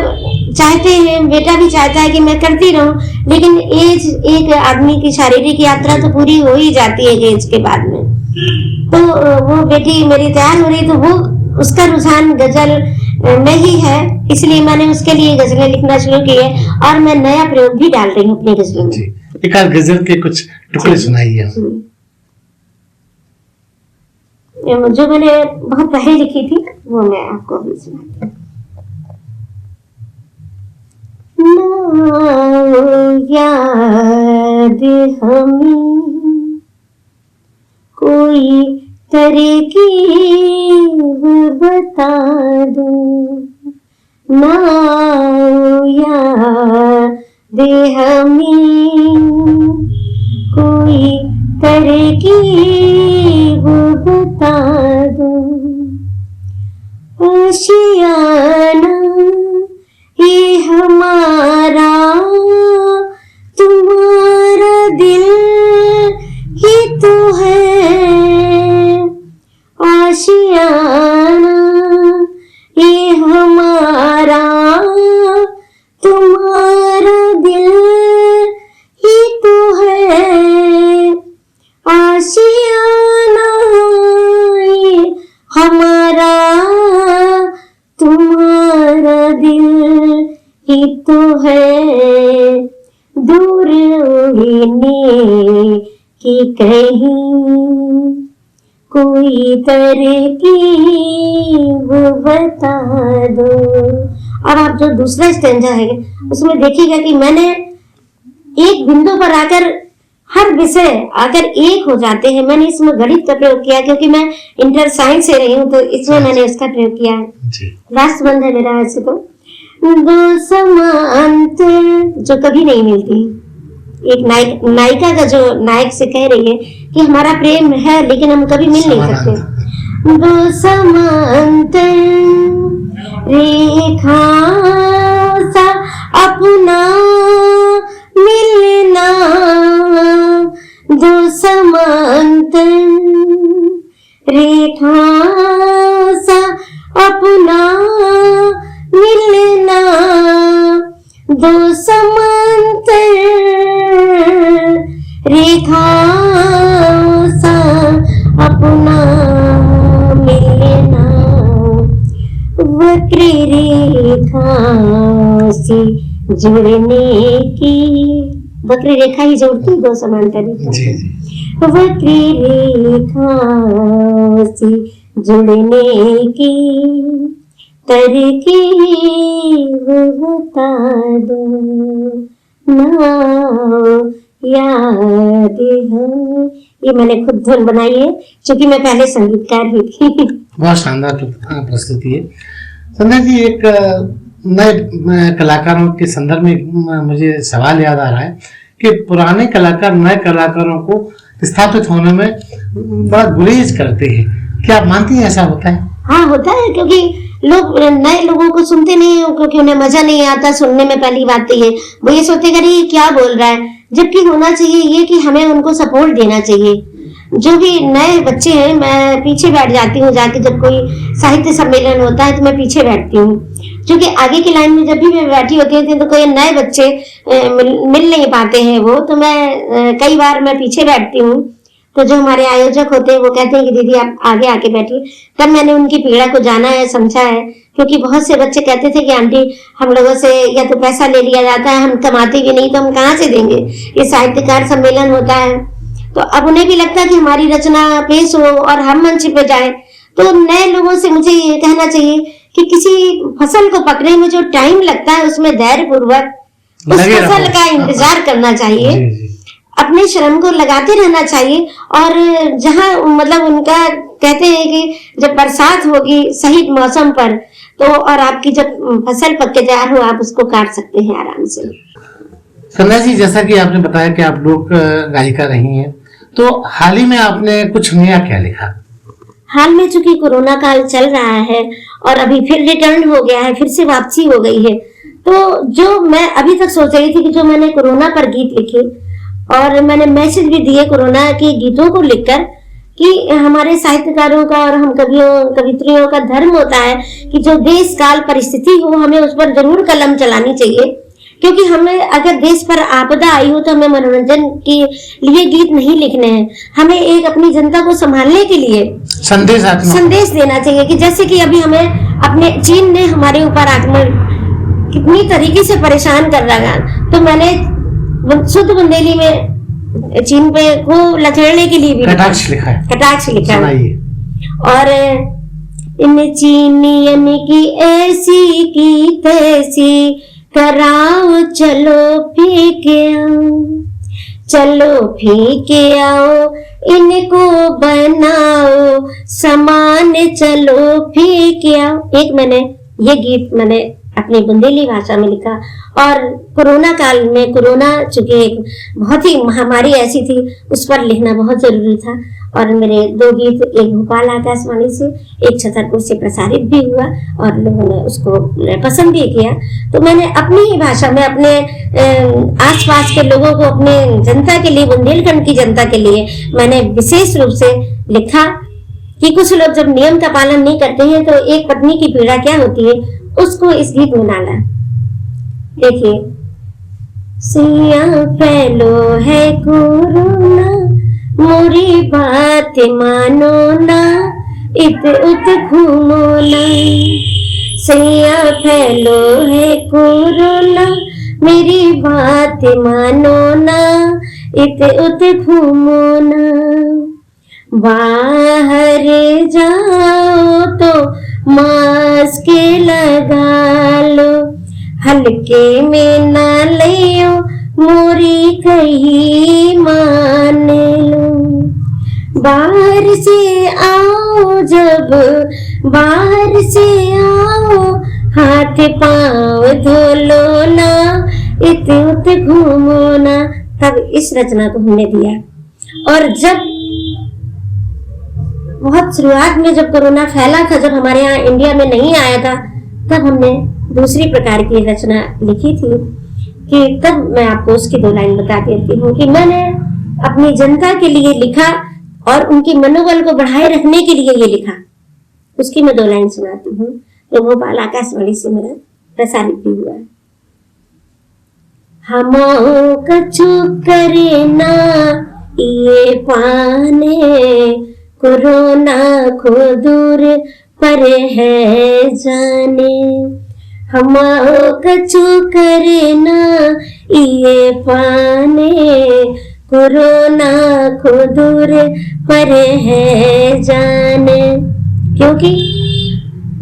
चाहते हैं, बेटा भी चाहता है कि मैं करती रहूं, लेकिन एज एक आदमी की शारीरिक यात्रा तो पूरी हो ही जाती है एज के बाद में। तो वो बेटी मेरी तैयार हो रही, तो वो उसका रुझान गजल में ही है, इसलिए मैंने उसके लिए गजलें लिखना शुरू की है, और मैं नया प्रयोग भी डाल रही हूँ अपनी गजलों में। एक आध गजल के कुछ टुकड़े सुनाइए। जो मैंने बहुत पहले लिखी थी वो मैं आपको अभी सुनाती हूँ। याद हमें कोई तरकीब बता दो ना, याद हमें कोई तरकीब बता दो। आशियाना ये हमारा तुम्हारा दिल ही तो है। आशियाना ये हमारा तुम्हारा दिल ही तो है। आशियाना ये हमारा तुम्हारा दिल ही तो है। दूर उड़ने की कहीं कोई तरकीब बता दो। और आप जो दूसरा स्टैंजा है उसमें देखिएगा कि मैंने एक बिंदु पर आकर हर विषय आकर एक हो जाते हैं। मैंने इसमें गणित का प्रयोग किया, क्योंकि मैं इंटर साइंस से रही हूँ, तो इसमें मैंने इसका प्रयोग किया है। लास्ट बंद है मेरा ऐसे तो। दो समांतर जो कभी नहीं मिलती, एक नायिका का जो नायक से कह रही है कि हमारा प्रेम है लेकिन हम कभी मिल नहीं सकते। दो समांतर रेखा सा अपना मिलना, दो समांतर रेखा सा अपना मिलना, दो समांतर रेखा सा अपना मिलना। वक्र रेखा से जुड़ने की, वक्र रेखा ही जोड़ती दो समांतर रेखा। वक्र रेखा से जुड़ने की तरकीब बता दो ना, याद है। ये मैंने खुद धुन बनाई है, क्योंकि मैं पहले संगीतकार भी थी। बहुत शानदार प्रस्तुति है। संध्या जी, एक नए कलाकारों के संदर्भ में मुझे सवाल याद आ रहा है कि पुराने कलाकार नए कलाकारों को स्थापित होने में बड़ा गुरेज करते हैं। क्या आप मानती हैं ऐसा होता है? हाँ, होता है, क्योंकि लोग नए लोगों को सुनते नहीं है, क्योंकि उन्हें मजा नहीं आता सुनने में। पहली बात तो ये, वो ये सोचते कि ये क्या बोल रहा है। जबकि होना चाहिए ये कि हमें उनको सपोर्ट देना चाहिए। जो भी नए बच्चे हैं, मैं पीछे बैठ जाती हूँ जाके, जब कोई साहित्य सम्मेलन होता है तो मैं पीछे बैठती हूँ, क्योंकि आगे की लाइन में जब भी मैं बैठी होती हूँ तो कोई नए बच्चे मिल नहीं पाते हैं वो, तो मैं कई बार मैं पीछे बैठती हूँ। तो जो हमारे आयोजक होते हैं वो कहते हैं कि दीदी आप आगे आके बैठिए। तब मैंने उनकी पीड़ा को जाना है, समझा है, क्योंकि बहुत से बच्चे कहते थे कि आंटी हम लोगों से या तो पैसा ले लिया जाता है, हम कमाते भी नहीं तो हम कहाँ से देंगे, ये साहित्यकार सम्मेलन होता है। तो अब उन्हें भी लगता है कि हमारी रचना पेश हो और हम मंच पे जाए। तो नए लोगों से मुझे ये कहना चाहिए कि किसी फसल को पकने में जो टाइम लगता है उसमें धैर्य पूर्वक उस फसल का इंतजार करना चाहिए, अपने श्रम को लगाते रहना चाहिए। और जहां मतलब उनका कहते हैं कि जब बरसात होगी सही मौसम पर तो और आपकी जब फसल पक के तैयार हो आप उसको काट सकते हैं आराम से। संध्या जी, जैसा कि आपने बताया कि आप लोक गायिका रही हैं, तो हाल ही में आपने कुछ नया क्या लिखा? हाल में चूंकि कोरोना काल चल रहा है और अभी फिर रिटर्न हो गया है, फिर से वापसी हो गई है, तो जो मैं अभी तक सोच रही थी कि जो मैंने कोरोना पर गीत लिखे और मैंने मैसेज भी दिए कोरोना के गीतों को लिखकर कि हमारे साहित्यकारों का और हम कवियों कवित्रियों का धर्म होता है कि जो देश काल परिस्थिति हो हमें उस पर जरूर कलम चलानी चाहिए, क्योंकि हमें अगर देश पर आपदा आई हो तो हमें मनोरंजन के लिए गीत नहीं लिखने हैं, हमें एक अपनी जनता को संभालने के लिए संदेश देना चाहिए। कि जैसे कि अभी हमें अपने चीन ने हमारे ऊपर आक्रमण कितनी तरीके से परेशान कर रहा है, तो मैंने शुद्ध बुंदेली में चीन पे को लचड़ने के लिए भी कटाक्ष लिखा है। और इन चीनियन की ऐसी की तैसी कराओ चलो फेंके आओ, चलो फेंके आओ इनको बनाओ समान चलो फेंके आओ। एक मैंने ये गीत मैंने अपनी बुंदेली भाषा में लिखा। और कोरोना काल में, कोरोना चूंकि एक बहुत ही महामारी ऐसी थी, उस पर लिखना बहुत जरूरी था। और मेरे 2 गीत, एक भोपाल आकाशवाणी से, एक छतरपुर से प्रसारित भी हुआ और लोगों ने उसको पसंद भी किया। तो मैंने अपनी ही भाषा में अपने आसपास के लोगों को, अपने जनता के लिए, बुंदेलखंड की जनता के लिए मैंने विशेष रूप से लिखा कि कुछ लोग जब नियम का पालन नहीं करते हैं तो एक पत्नी की पीड़ा क्या होती है उसको इस गीत में डाला। देखिए, सिया फैलो है कोरोना मोरी बात मानो ना, इत उत घूमो ना। सिया फैलो है कोरोना मेरी बात मानो ना, इत उत घूमो ना। बाहर जाओ तो मास्क लगा लो, हल्के में ना लियो मोरी कही मान लो। बाहर से आओ, जब बाहर से आओ हाथ पाँव धो लो ना, इत उत घूमो ना। तब इस रचना को हमने दिया। और जब बहुत शुरुआत में जब कोरोना फैला था, जब हमारे यहाँ इंडिया में नहीं आया था, तब हमने दूसरी प्रकार की रचना लिखी थी कि तब मैं आपको उसकी 2 लाइन बता देती हूँ कि मैंने अपनी जनता के लिए लिखा और उनकी मनोबल को बढ़ाए रखने के लिए ये लिखा। उसकी मैं 2 लाइन सुनाती हूँ, तो भोपाल आकाशवाणी से मेरा प्रसारित भी हुआ। हमो कछु करे ना ये पाने, कोरोना को दूर पर है जाने। हम कछु करे ना ये पाने, कोरोना को दूर पर है जाने। क्योंकि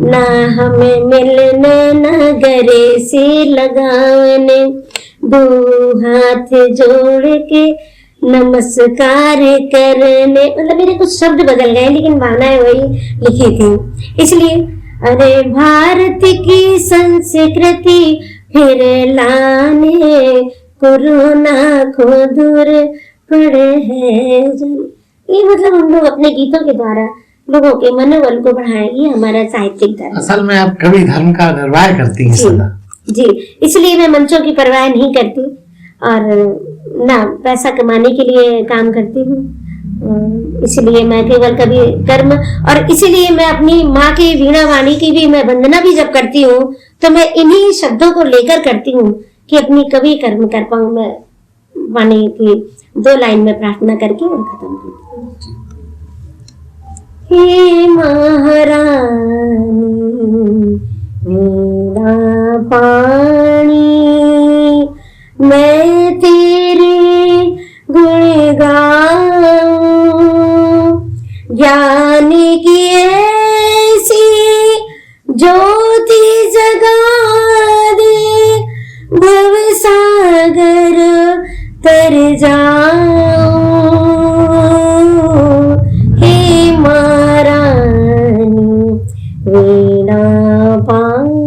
ना हमें मिलने न गले से लगाने, 2 हाथ जोड़ के नमस्कार करने। मतलब मेरे कुछ शब्द बदल गए लेकिन भावनाएं वही लिखी थी। इसलिए अरे भारत की संस्कृति फिर लाने, कोरोना को दूर पड़े है जन। ये मतलब हम लोग अपने गीतों के द्वारा लोगों के मनोबल को बढ़ाएं, ये हमारा साहित्यिक धर्म। असल में आप कवि धर्म का निर्वाह करती हैं सदा। जी, इसलिए मैं मंचों की परवाह नहीं करती और ना पैसा कमाने के लिए काम करती हूँ, इसलिए मैं केवल कभी कर्म, और इसीलिए मैं अपनी माँ की वीणा वाणी की भी मैं वंदना भी जब करती हूँ तो मैं इन्हीं शब्दों को लेकर करती हूँ कि अपनी कभी कर्म कर पाऊं। मैं वाणी की 2 लाइन में प्रार्थना करके और खत्म करती हूँ। हे महारानी वीणा पाणी, मैं तेरे गुण गाऊं, ज्ञान की ऐसी ज्योति जगा दे, भव सागर तर जाऊं। हे महारानी वीणा पाणी,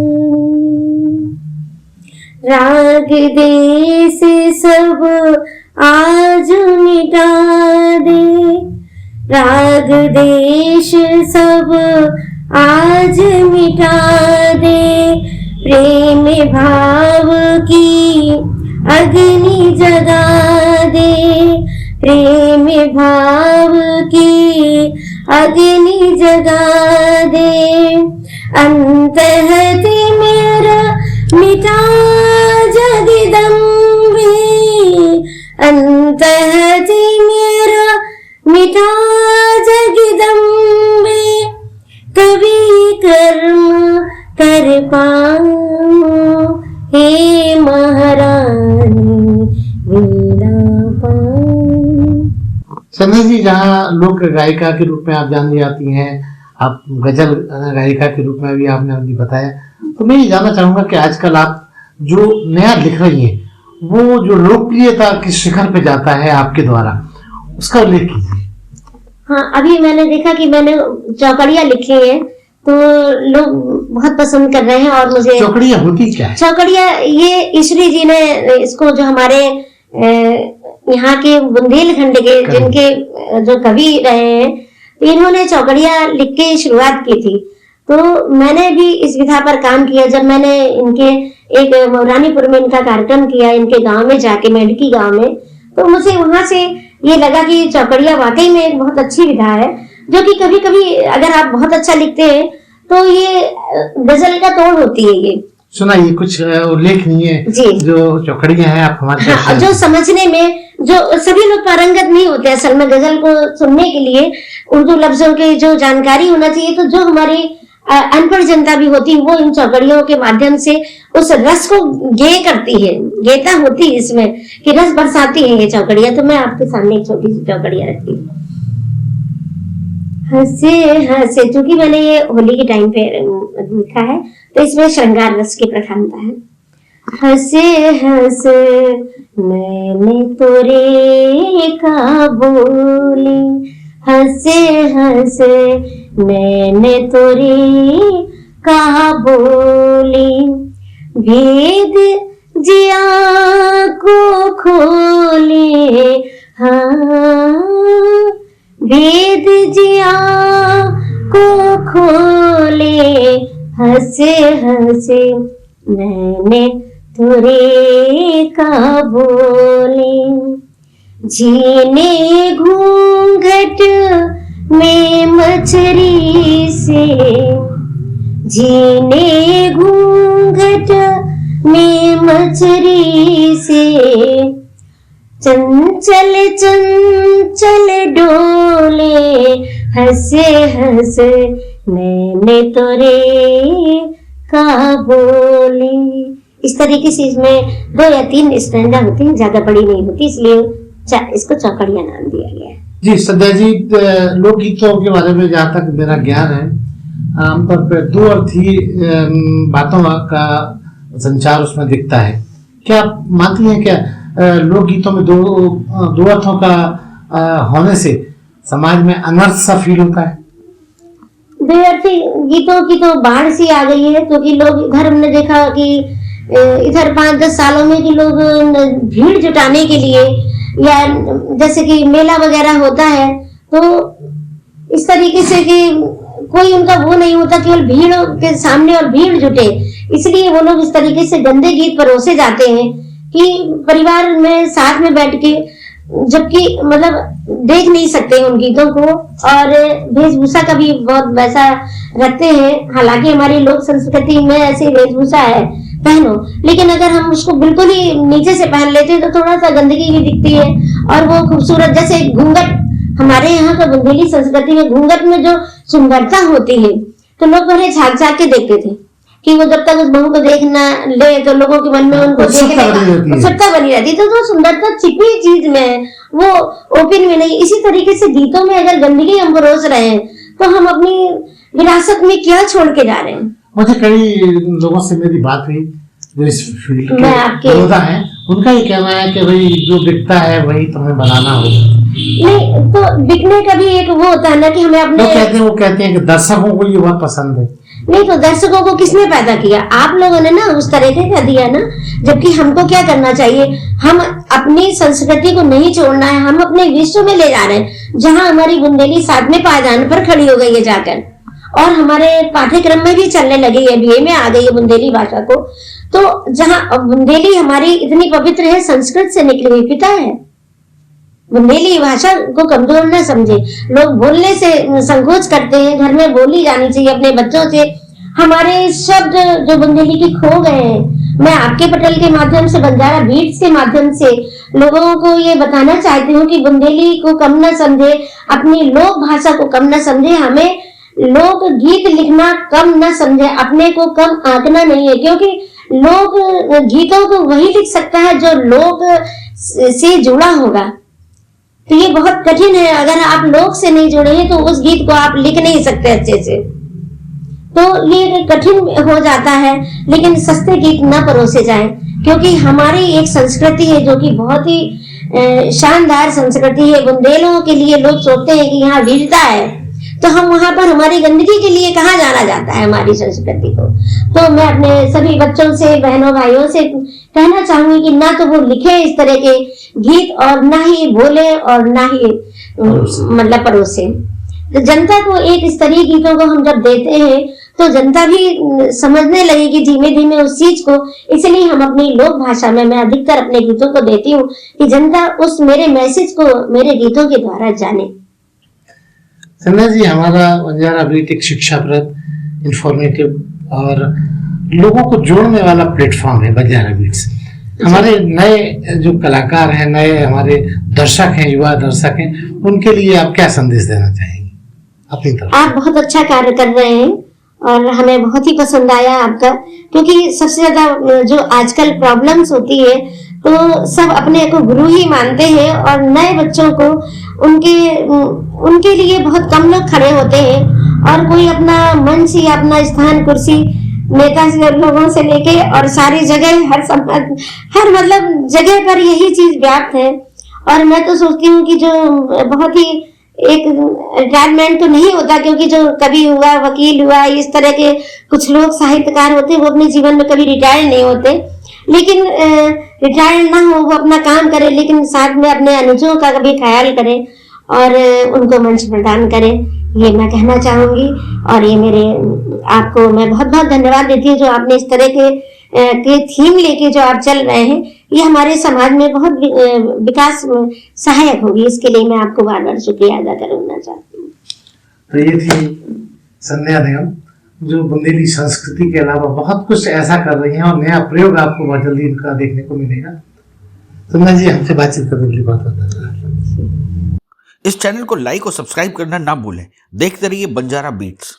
राग देश सब आज मिटा दे, राग देश सब आज मिटा दे, प्रेम भाव की अग्नि जगा दे, प्रेम भाव की अग्नि जगा दे, अंतहति मेरा मिटा जगदम्बे, अंतहति मेरा मिटा जगदम्बे, कभी कर्म कर पाऊं, हे महारानी वीणा पाणी। संध्या जी, जहाँ लोक गायिका के रूप में आप जानी जाती हैं, आप गजल गायिका के रूप में भी आपने अभी बताया, तो मैं ये जानना चाहूंगा कि आजकल आप जो नया लिख रही हैं वो जो लोकप्रियता के शिखर पे जाता है आपके द्वारा, उसका उल्लेख कीजिए। हाँ, अभी मैंने देखा कि मैंने चौकड़िया लिखी है तो लोग बहुत पसंद कर रहे हैं। और मुझे चौकड़िया होती क्या है? चौकड़िया ये ईश्वरी जी ने इसको, जो हमारे यहाँ के बुंदेलखंड के जिनके जो कवि रहे हैं, तो इन्होंने चौकड़िया लिख के शुरुआत की थी। तो मैंने भी इस विधा पर काम किया। जब मैंने इनके एक मौरानीपुर में इनका कार्यक्रम किया, इनके गांव में जाके, मेढकी गांव में, तो मुझे वहां से ये लगा कि चौकड़िया वाकई में एक बहुत अच्छी विधा है, जो कि कभी कभी अगर आप बहुत अच्छा लिखते हैं तो ये गजल का तोड़ होती है। ये सुनाइए, कुछ उल्लेखनीय जो चौकड़ियां हैं आप हमारे साथ। हाँ, जो समझने में, जो सभी लोग पारंगत नहीं होते असल में गजल को सुनने के लिए, उर्दू लफ्जों की जो जानकारी होना चाहिए, तो जो हमारी अनपढ़ जनता भी होती है वो इन चौकड़ियों के माध्यम से उस रस को गे करती है, गेता होती है इसमें कि रस बरसाती है ये चौकड़िया। तो मैं आपके सामने एक छोटी सी चौकड़िया रखती हूँ। हंसे हंसे, चूंकि मैंने ये होली के टाइम पे लिखा है तो इसमें श्रृंगार रस की प्रधानता है। हंसे हंसे मैंने तोरे का बोली, हंसे हंसे मैंने तोरे का बोली, भेद जिया को खोले, हाँ भेद जिया को खोले, हंसे हंसे मैंने तोरे का बोले, जीने घूंघट में मछरी से, जीने घूंघट में मछरी से, चंचल चंचल डोले, हंसे हंसे मैंने तोरे का बोले। इस तरीके से इसमें 2 या 3 स्टैंडा होती हैं, ज्यादा बड़ी नहीं होती, इसलिए इसको चौकड़िया नाम दिया गया है। जी संध्या जी, लोकगीतों के बारे में जहाँ तक मेरा ज्ञान है, आमतौर पर 2 अर्थी बातों का संचार उसमें दिखता है। क्या आप मानती हैं क्या लोकगीतों में 2 अर्थों का होने से समाज में अनर्थ सा फील होता है? 2 अर्थी गीतों की तो बाढ़ सी आ गई है, क्योंकि लोग इधर हमने देखा कि इधर 5-10 सालों में कि लोग भीड़ जुटाने के लिए, या जैसे कि मेला वगैरह होता है, तो इस तरीके से कि कोई उनका वो नहीं होता, केवल भीड़ के सामने और भीड़ जुटे, इसलिए वो लोग इस तरीके से गंदे गीत परोसे जाते हैं कि परिवार में साथ में बैठ के, जबकि मतलब देख नहीं सकते उन गीतों को, और वेशभूषा का भी बहुत वैसा रखते हैं। हालांकि हमारी लोक संस्कृति में ऐसी वेशभूषा है पहनो, लेकिन अगर हम उसको बिल्कुल ही नीचे से पहन लेते हैं तो थोड़ा सा गंदगी भी दिखती है और वो खूबसूरत, जैसे घूंघट, हमारे यहाँ का बुंदेली संस्कृति में घूंघट में जो सुंदरता होती है तो लोग पहले झांक झांक के देखते थे कि वो जब तक उस बहू को देखना ले तो लोगों के मन में उनको उत्सुकता बनी रहती, तो वो सुंदरता छिपी चीज में है, वो ओपन में नहीं। इसी तरीके से गीतों में अगर गंदगी हम परोस रहे हैं तो हम अपनी विरासत में क्या छोड़ के जा रहे हैं। मुझे कई लोगों से मेरी बात हुई जो इस फील्ड के योद्धा हैं, उनका ये कहना है कि भाई जो बिकता है वही तुम्हें बनाना होगा। नहीं तो बिकने का भी एक वो होता है ना कि हमें अपने, वो कहते हैं कि दर्शकों को ये बहुत पसंद है। नहीं तो दर्शकों को किसने पैदा किया? आप लोगों ने ना उस तरीके का दिया ना, जबकि हमको क्या करना चाहिए, हम अपनी संस्कृति को नहीं छोड़ना है, हम अपने विश्व में ले जा रहे हैं जहाँ हमारी बुंदेली 7वें पायदान पर खड़ी हो गई है जाकर, और हमारे पाठ्यक्रम में भी चलने लगी है, बीए में आ गई है बुंदेली भाषा को। तो जहाँ बुंदेली हमारी इतनी पवित्र है, संस्कृत से निकली हुई पिता है, बुंदेली भाषा को कमजोर न समझे। लोग बोलने से संकोच करते हैं, घर में बोली जानी चाहिए अपने बच्चों से। हमारे शब्द जो बुंदेली के खो गए हैं, मैं आपके पटल के माध्यम से, बंजारा बीट्स के माध्यम से लोगों को ये बताना चाहती हूँ कि बुंदेली को कम न समझे, अपनी लोक भाषा को कम न समझे, हमें लोक गीत लिखना कम न समझे, अपने को कम आंकना नहीं है, क्योंकि लोक गीतों को वही लिख सकता है जो लोक से जुड़ा होगा। तो ये बहुत कठिन है, अगर आप लोक से नहीं जुड़े हैं तो उस गीत को आप लिख नहीं सकते अच्छे से, तो ये कठिन हो जाता है। लेकिन सस्ते गीत ना परोसे जाएं, क्योंकि हमारी एक संस्कृति है जो कि बहुत ही शानदार संस्कृति है। बुंदेलों के लिए लोग सोचते हैं कि यहाँ वीरता है, तो हम वहां पर हमारी गंदगी के लिए कहाँ जाना जाता है हमारी संस्कृति को। तो मैं अपने सभी बच्चों से, बहनों भाइयों से कहना चाहूंगी कि ना तो वो लिखे इस तरह के गीत और ना ही बोले और ना ही मतलब परोसे। तो जनता को एक स्तरीय गीतों को हम जब देते हैं तो जनता भी समझने लगेगी धीमे धीमे उस चीज को। इसलिए हम अपनी लोक भाषा में, मैं अधिकतर अपने गीतों को देती हूँ कि जनता उस मेरे मैसेज को मेरे गीतों के द्वारा जाने। संध्या जी, हमारा बंजारा बीट एक शिक्षाप्रद, इंफॉर्मेटिव और लोगों को जोड़ने वाला प्लेटफॉर्म है बंजारा बीट्स। हमारे नए जो कलाकार हैं, नए हमारे दर्शक हैं, युवा दर्शक हैं, उनके लिए आप क्या संदेश देना चाहेंगे अपनी तरफ? आप बहुत अच्छा कार्य कर रहे हैं और हमें बहुत ही पसंद आया आपका, क्योंकि सबसे ज्यादा जो आजकल प्रॉब्लम्स होती है तो सब अपने को गुरु ही मानते हैं और नए बच्चों को उनके लिए बहुत कम लोग खड़े होते हैं, और कोई अपना मंच या अपना स्थान, कुर्सी नेता से लोगों से लेके और सारी जगह हर मतलब जगह पर यही चीज व्याप्त है। और मैं तो सोचती हूँ कि जो बहुत ही एक रिटायरमेंट तो नहीं होता, क्योंकि जो कभी हुआ, वकील हुआ, इस तरह के कुछ लोग साहित्यकार होते हैं वो अपने जीवन में कभी रिटायर नहीं होते, लेकिन रिटायर ना हो, वो अपना काम करे, लेकिन साथ में अपने अनुजों का कभी ख्याल करें और उनको मंच प्रदान करें, ये मैं कहना चाहूंगी। और ये मेरे आपको मैं बहुत बहुत धन्यवाद देती हूँ जो आपने इस तरह के थीम लेके जो आप चल रहे हैं, ये हमारे समाज में बहुत विकास सहायक होगी। इसके लिए मैं आपको बार बार शुक्रिया अदा करना चाहती हूँ। तो ये थी संध्या निगम, जो बुंदेली संस्कृति के अलावा बहुत कुछ ऐसा कर रही हैं और नया प्रयोग आपको बहुत जल्दी इनका देखने को मिलेगा। संध्या जी, हमसे बातचीत करने के लिए बहुत बहुत धन्यवाद। इस चैनल को लाइक और सब्सक्राइब करना ना भूलें। देखते रहिए बंजारा बीट्स।